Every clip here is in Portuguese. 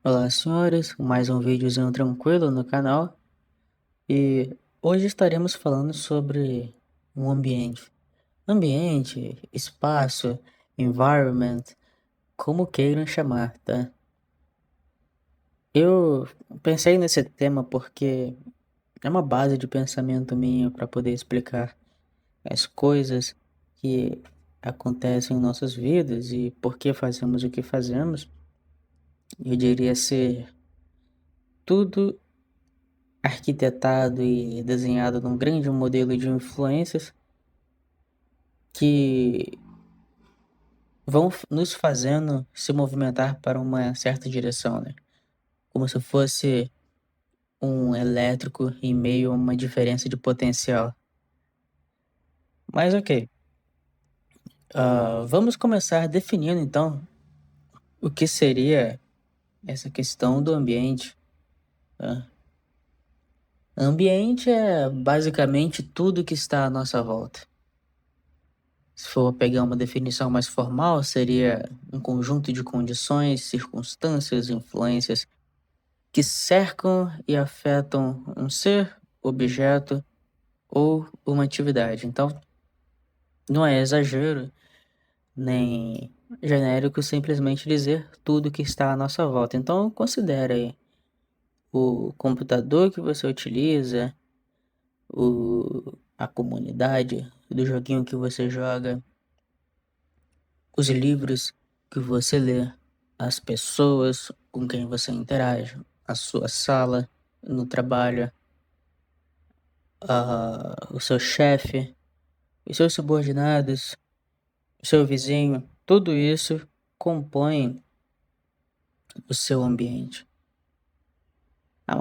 Olá, senhores, mais um videozinho tranquilo no canal e hoje estaremos falando sobre o ambiente. Ambiente, espaço, environment, como queiram chamar, tá? Eu pensei nesse tema porque é uma base de pensamento minha para poder explicar as coisas que acontecem em nossas vidas e por que fazemos o que fazemos. Eu diria ser tudo arquitetado e desenhado num grande modelo de influências que vão nos fazendo se movimentar para uma certa direção, né? Como se fosse um elétrico em meio a uma diferença de potencial. Mas ok, vamos começar definindo então o que seria essa questão do ambiente. Tá? Ambiente é basicamente tudo que está à nossa volta. Se for pegar uma definição mais formal, seria um conjunto de condições, circunstâncias, influências que cercam e afetam um ser, objeto ou uma atividade. Então, não é exagero nem genérico simplesmente dizer tudo que está à nossa volta. Então, considere aí o computador que você utiliza, a comunidade do joguinho que você joga, os livros que você lê, as pessoas com quem você interage, a sua sala no trabalho, o seu chefe, os seus subordinados, o seu vizinho, tudo isso compõe o seu ambiente.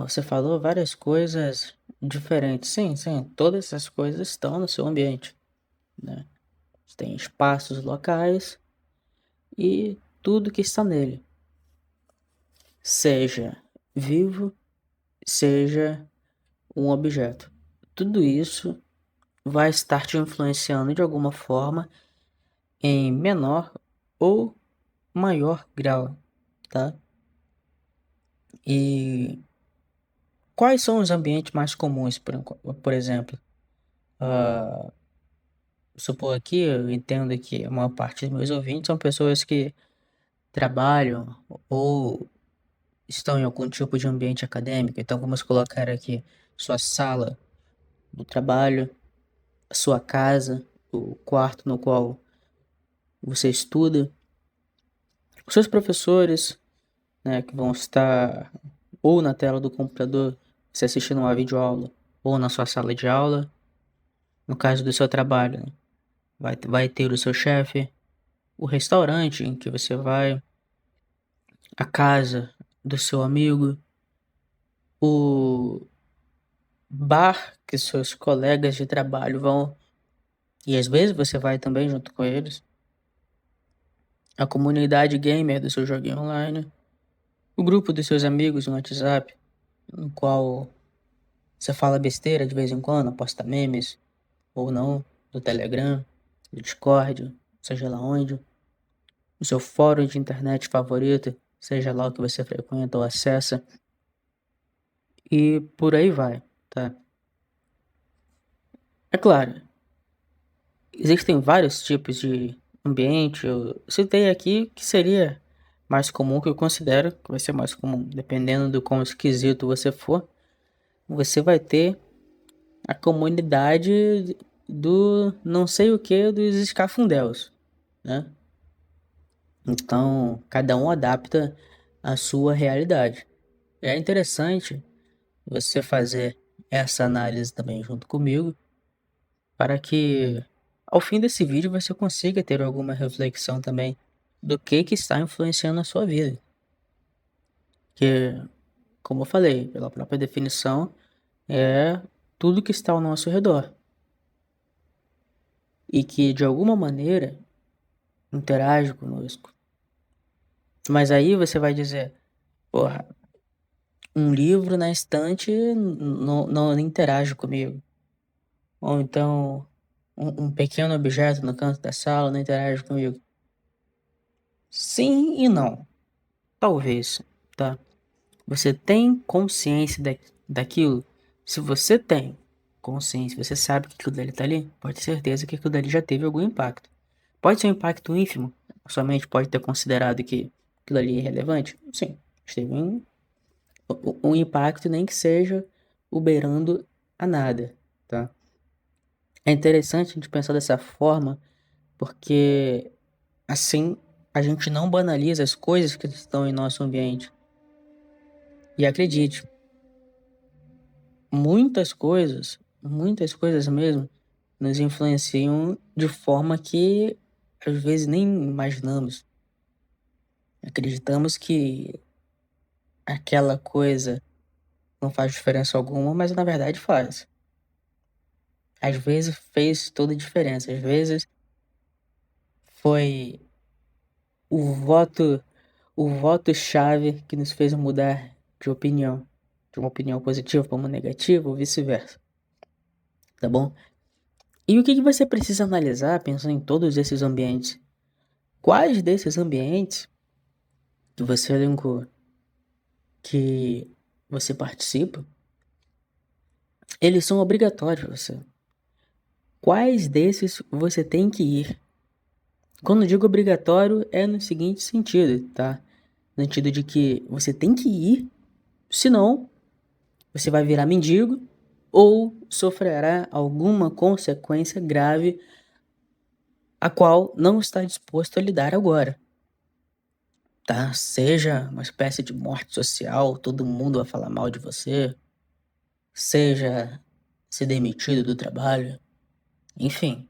Você falou várias coisas diferentes. Sim, sim, todas essas coisas estão no seu ambiente, né? Tem espaços locais e tudo que está nele, seja vivo, seja um objeto. Tudo isso vai estar te influenciando de alguma forma em menor ou maior grau, tá? E quais são os ambientes mais comuns, por exemplo? Ah, supor aqui, eu entendo que a maior parte dos meus ouvintes são pessoas que trabalham ou estão em algum tipo de ambiente acadêmico. Então vamos colocar aqui sua sala do trabalho, a sua casa, o quarto no qual você estuda, os seus professores, né, que vão estar ou na tela do computador, você assistindo uma videoaula, ou na sua sala de aula, no caso do seu trabalho, né, vai ter o seu chefe, o restaurante em que você vai, a casa do seu amigo, o bar que seus colegas de trabalho vão, e às vezes você vai também junto com eles, a comunidade gamer do seu joguinho online, o grupo dos seus amigos no WhatsApp, no qual você fala besteira de vez em quando, posta memes ou não, do Telegram, do Discord, seja lá onde, o seu fórum de internet favorito, seja lá o que você frequenta ou acessa, e por aí vai, tá? É claro, existem vários tipos de ambiente, eu citei aqui que seria mais comum, que eu considero que vai ser mais comum, dependendo do quão esquisito você for, você vai ter a comunidade do não sei o que dos escafundéus, né? Então, cada um adapta a sua realidade. É interessante você fazer essa análise também junto comigo, para que ao fim desse vídeo você consiga ter alguma reflexão também do que está influenciando a sua vida. Que, como eu falei, pela própria definição, é tudo que está ao nosso redor e que de alguma maneira interage conosco. Mas aí você vai dizer, porra, um livro na estante não interage comigo. Ou então, um pequeno objeto no canto da sala não interage comigo. Sim e não. Talvez, tá? Você tem consciência daquilo? Se você tem consciência, você sabe que aquilo dali tá ali, pode ter certeza que aquilo dali já teve algum impacto. Pode ser um impacto ínfimo, sua mente pode ter considerado que aquilo ali é relevante. Sim, teve um impacto, nem que seja beirando a nada, tá? É interessante a gente pensar dessa forma, porque assim a gente não banaliza as coisas que estão em nosso ambiente. E acredite, muitas coisas mesmo, nos influenciam de forma que às vezes nem imaginamos. Acreditamos que aquela coisa não faz diferença alguma, mas na verdade faz. Às vezes fez toda a diferença, às vezes foi o voto, o voto chave que nos fez mudar de opinião, de uma opinião positiva para uma negativa ou vice-versa, tá bom? E o que que você precisa analisar pensando em todos esses ambientes? Quais desses ambientes que você elencou que você participa, eles são obrigatórios pra você? Quais desses você tem que ir? Quando eu digo obrigatório, é no seguinte sentido, tá? No sentido de que você tem que ir, senão você vai virar mendigo ou sofrerá alguma consequência grave a qual não está disposto a lidar agora, tá? Seja uma espécie de morte social, todo mundo vai falar mal de você, seja ser demitido do trabalho, enfim,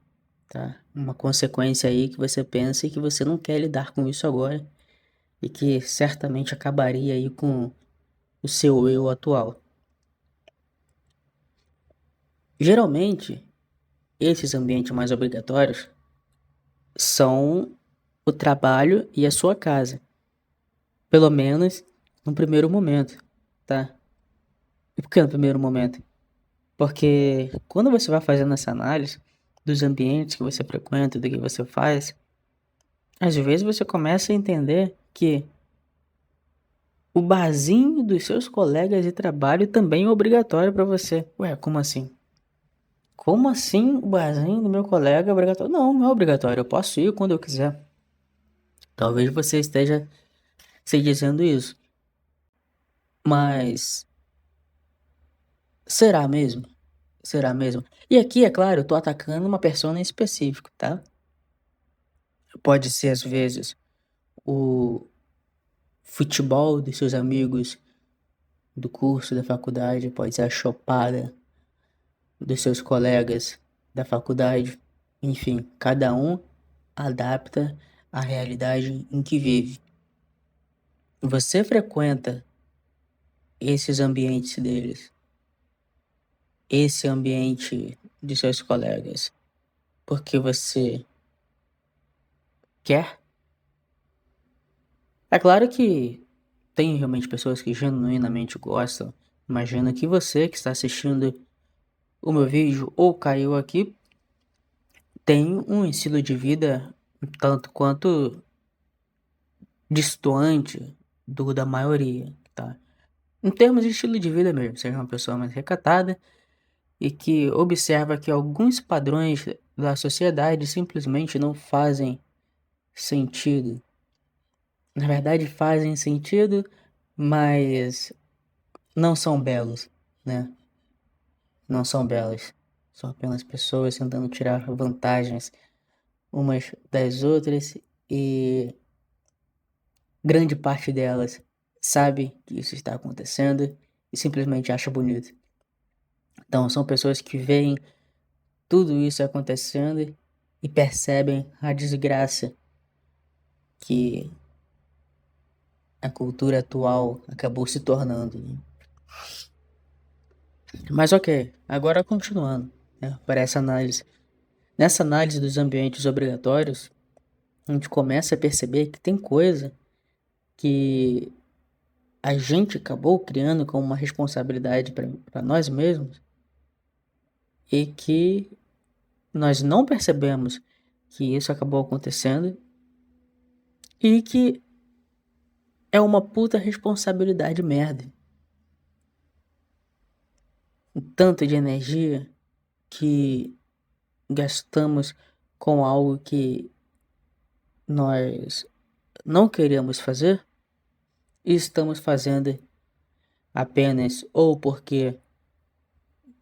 tá? Uma consequência aí que você pensa e que você não quer lidar com isso agora e que certamente acabaria aí com o seu eu atual. Geralmente, esses ambientes mais obrigatórios são o trabalho e a sua casa, pelo menos no primeiro momento, tá? E por que no primeiro momento? Porque quando você vai fazendo essa análise dos ambientes que você frequenta, do que você faz, às vezes você começa a entender que o barzinho dos seus colegas de trabalho também é obrigatório para você. Ué, como assim? Como assim o barzinho do meu colega é obrigatório? Não, não é obrigatório. Eu posso ir quando eu quiser. Talvez você esteja se dizendo isso. Mas será mesmo? Será mesmo? E aqui, é claro, eu tô atacando uma pessoa em específico, tá? Pode ser, às vezes, o futebol dos seus amigos do curso, da faculdade, pode ser a chopada dos seus colegas da faculdade. Enfim, cada um adapta a realidade em que vive. Você frequenta esses ambientes deles, esse ambiente de seus colegas, porque você quer? É claro que tem realmente pessoas que genuinamente gostam. Imagina que você que está assistindo o meu vídeo ou caiu aqui tem um estilo de vida um tanto quanto distoante do da maioria, tá? Em termos de estilo de vida mesmo, seja uma pessoa mais recatada e que observa que alguns padrões da sociedade simplesmente não fazem sentido. Na verdade, fazem sentido, mas não são belos, né? Não são belas. São apenas pessoas tentando tirar vantagens umas das outras e grande parte delas sabe que isso está acontecendo e simplesmente acha bonito. Então, são pessoas que veem tudo isso acontecendo e percebem a desgraça que a cultura atual acabou se tornando, né? Mas ok, agora continuando, né, para essa análise. Nessa análise dos ambientes obrigatórios, a gente começa a perceber que tem coisa que a gente acabou criando como uma responsabilidade para nós mesmos e que nós não percebemos que isso acabou acontecendo e que é uma puta responsabilidade merda. O tanto de energia que gastamos com algo que nós não queremos fazer e estamos fazendo apenas ou porque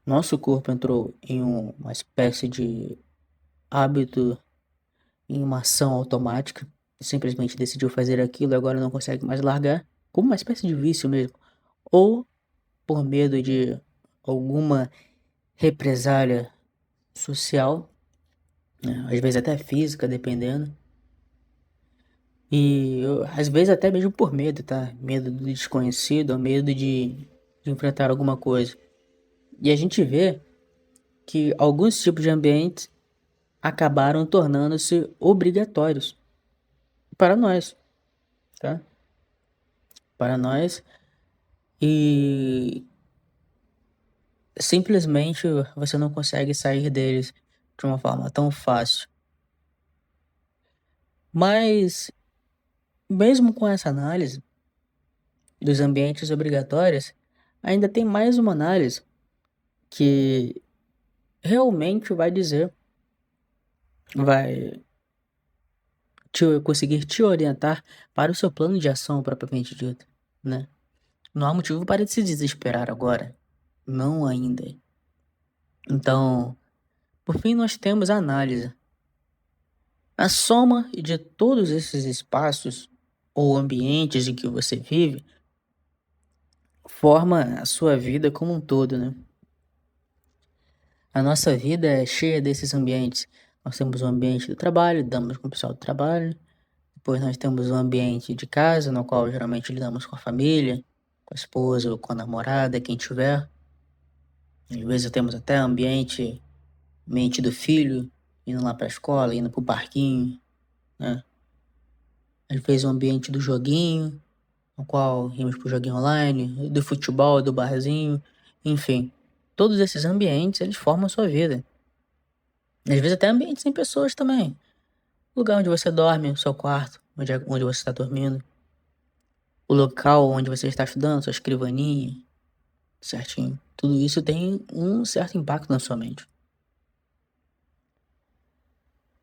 nosso corpo entrou em uma espécie de hábito, em uma ação automática, e simplesmente decidiu fazer aquilo e agora não consegue mais largar, como uma espécie de vício mesmo, ou por medo de alguma represália social, né, às vezes até física, dependendo. E às vezes até mesmo por medo, tá? Medo do desconhecido, ou medo de enfrentar alguma coisa. E a gente vê que alguns tipos de ambientes acabaram tornando-se obrigatórios para nós, tá? Para nós, e simplesmente você não consegue sair deles de uma forma tão fácil. Mas mesmo com essa análise dos ambientes obrigatórios, ainda tem mais uma análise que realmente vai dizer, vai conseguir te orientar para o seu plano de ação propriamente dito, né? Não há motivo para se desesperar agora, não ainda. Então, por fim, nós temos a análise. A soma de todos esses espaços ou ambientes em que você vive forma a sua vida como um todo, né? A nossa vida é cheia desses ambientes. Nós temos o ambiente do trabalho, lidamos com o pessoal do trabalho. Depois nós temos o ambiente de casa, no qual geralmente lidamos com a família, com a esposa ou com a namorada, quem tiver. Às vezes temos até ambiente do filho, indo lá para a escola, indo para o parquinho, né? Às vezes o ambiente do joguinho, no qual íamos pro joguinho online, do futebol, do barzinho, enfim. Todos esses ambientes, eles formam a sua vida. Às vezes até ambientes sem pessoas também. O lugar onde você dorme, o seu quarto, onde você está dormindo. O local onde você está estudando, sua escrivaninha, certinho. Tudo isso tem um certo impacto na sua mente.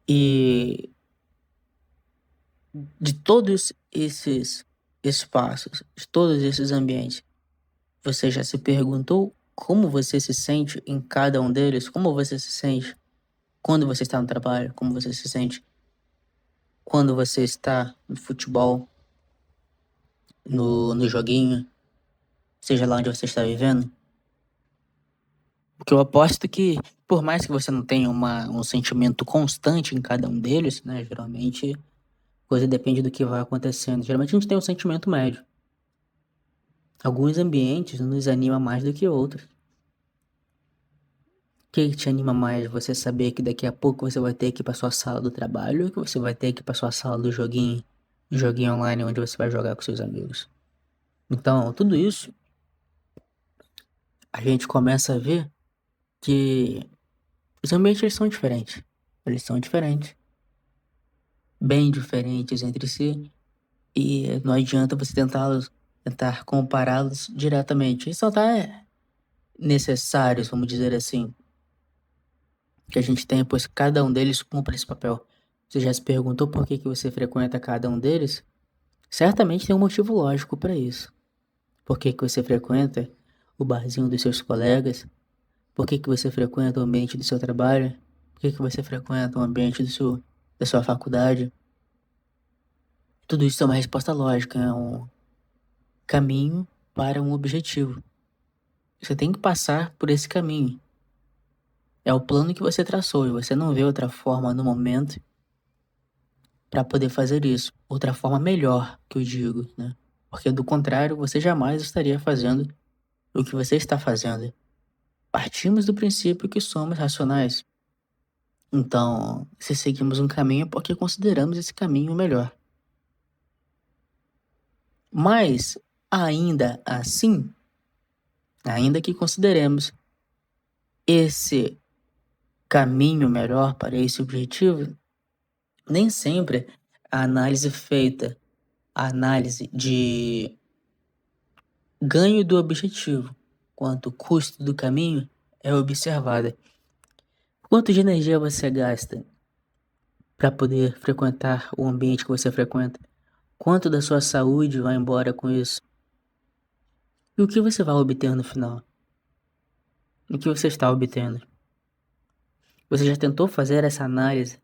E de todos esses espaços, de todos esses ambientes, você já se perguntou como você se sente em cada um deles? Como você se sente quando você está no trabalho? Como você se sente quando você está no futebol, no joguinho, seja lá onde você está vivendo? Porque eu aposto que, por mais que você não tenha um sentimento constante em cada um deles, né? Geralmente, coisa depende do que vai acontecendo. Geralmente a gente tem um sentimento médio. Alguns ambientes nos animam mais do que outros. O que te anima mais? Você saber que daqui a pouco você vai ter que ir para sua sala do trabalho ou que você vai ter que ir para sua sala do joguinho online onde você vai jogar com seus amigos? Então, tudo isso a gente começa a ver que os ambientes eles são diferentes. Eles são diferentes, bem diferentes entre si, e não adianta você tentar compará-los diretamente. Isso não é necessário, vamos dizer assim, que a gente tenha, pois cada um deles cumpre esse papel. Você já se perguntou por que você frequenta cada um deles? Certamente tem um motivo lógico para isso. Por que você frequenta o barzinho dos seus colegas? Por que você frequenta o ambiente do seu trabalho? Por que você frequenta o ambiente da sua faculdade? Tudo isso é uma resposta lógica, é um caminho para um objetivo. Você tem que passar por esse caminho. É o plano que você traçou e você não vê outra forma no momento para poder fazer isso. Outra forma melhor, que eu digo, né? Porque do contrário, você jamais estaria fazendo o que você está fazendo. Partimos do princípio que somos racionais. Então, se seguimos um caminho é porque consideramos esse caminho o melhor. Mas, ainda assim, ainda que consideremos esse caminho melhor para esse objetivo, nem sempre a análise feita a análise de ganho do objetivo quanto custo do caminho é observada. Quanto de energia você gasta para poder frequentar o ambiente que você frequenta? Quanto da sua saúde vai embora com isso? E o que você vai obter no final? O que você está obtendo? Você já tentou fazer essa análise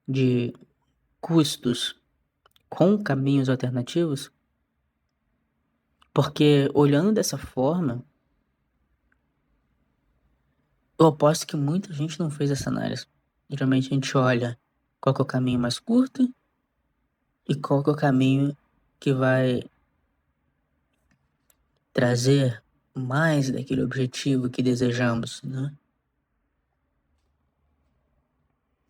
de custos com caminhos alternativos? Porque olhando dessa forma, eu aposto que muita gente não fez essa análise. Geralmente a gente olha qual que é o caminho mais curto e qual que é o caminho que vai trazer mais daquele objetivo que desejamos, né?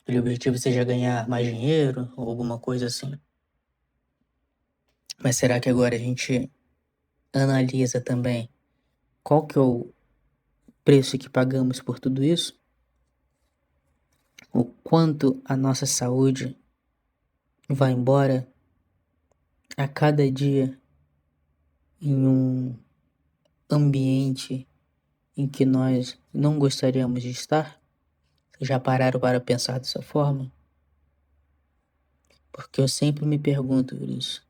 Aquele objetivo seja ganhar mais dinheiro ou alguma coisa assim. Mas será que agora a gente analisa também qual que é o preço que pagamos por tudo isso? O quanto a nossa saúde vai embora a cada dia em um ambiente em que nós não gostaríamos de estar? Já pararam para pensar dessa forma? Porque eu sempre me pergunto por isso.